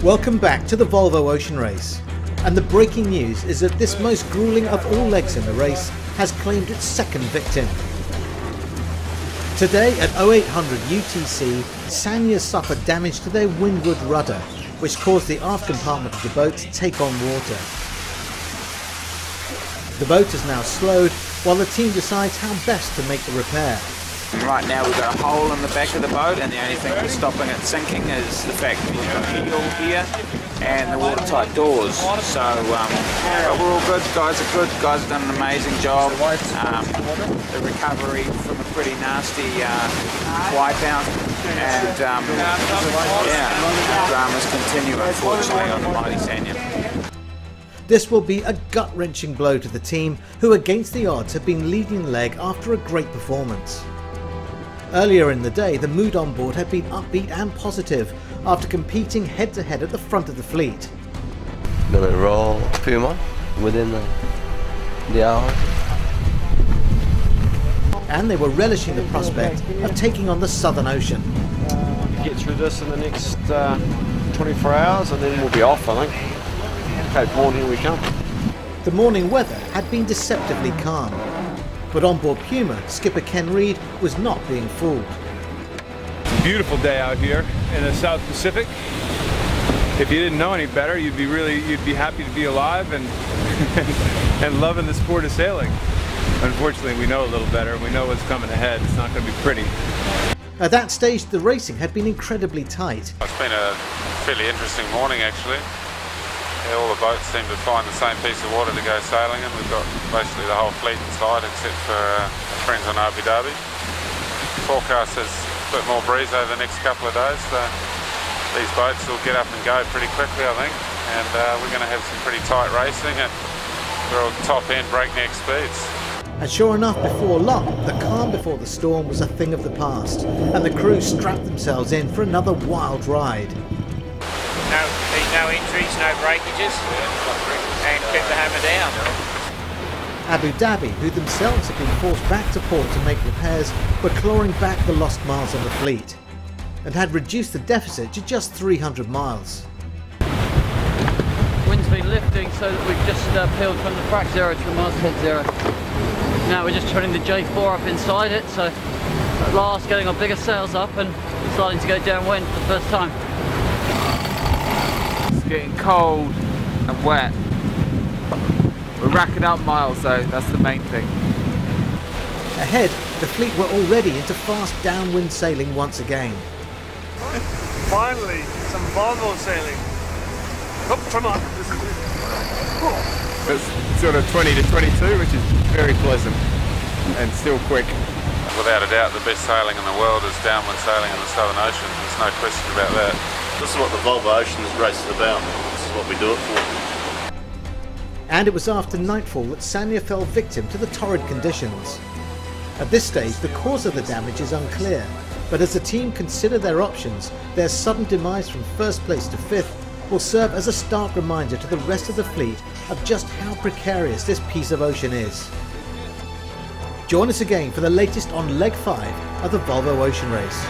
Welcome back to the Volvo Ocean Race, and the breaking news is that this most grueling of all legs in the race has claimed its second victim. Today at 0800 UTC, Sanya suffered damage to their windward rudder, which caused the aft compartment of the boat to take on water. The boat is now slowed while the team decides how best to make the repair. Right now we've got a hole in the back of the boat, and the only thing that's stopping it sinking is the fact that we've got heel here and the watertight doors. So but we're all good, guys are good, guys have done an amazing job. The recovery from a pretty nasty wipeout, and dramas continue unfortunately on the mighty Sanya. This will be a gut-wrenching blow to the team, who against the odds have been leading the leg after a great performance. Earlier in the day, the mood on board had been upbeat and positive after competing head-to-head at the front of the fleet. Gonna roll Puma within the hour. And they were relishing the prospect of taking on the Southern Ocean. Get through this in the next 24 hours and then we'll be off, I think. Cape Horn, here we come. The morning weather had been deceptively calm, but on board Puma, skipper Ken Reed was not being fooled. It's a beautiful day out here in the South Pacific. If you didn't know any better, you'd be happy to be alive and and loving the sport of sailing. Unfortunately, we know a little better. We know what's coming ahead. It's not going to be pretty. At that stage, the racing had been incredibly tight. It's been a fairly interesting morning, actually. Yeah, all the boats seem to find the same piece of water to go sailing in. We've got basically the whole fleet inside except for our friends on Abu Dhabi. Forecast has a bit more breeze over the next couple of days, so these boats will get up and go pretty quickly, I think, and we're going to have some pretty tight racing at real top-end breakneck speeds. And sure enough, before long, the calm before the storm was a thing of the past, and the crew strapped themselves in for another wild ride. No injuries, no breakages, and keep the hammer down. Abu Dhabi, who themselves had been forced back to port to make repairs, were clawing back the lost miles on the fleet, and had reduced the deficit to just 300 miles. Wind's been lifting so that we've just peeled from the frac zero to the masthead zero. Now we're just turning the J4 up inside it, so at last getting our bigger sails up and starting to go downwind for the first time. It's getting cold and wet. We're racking up miles though, that's the main thing. Ahead, the fleet were already into fast downwind sailing once again. Finally, some Volvo sailing. Oh, come on. It's sort of 20 to 22, which is very pleasant and still quick. Without a doubt, the best sailing in the world is downwind sailing in the Southern Ocean. There's no question about that. This is what the Volvo Ocean Race is about. This is what we do it for. And it was after nightfall that Sanya fell victim to the torrid conditions. At this stage, the cause of the damage is unclear, but as the team consider their options, their sudden demise from first place to fifth will serve as a stark reminder to the rest of the fleet of just how precarious this piece of ocean is. Join us again for the latest on Leg 5 of the Volvo Ocean Race.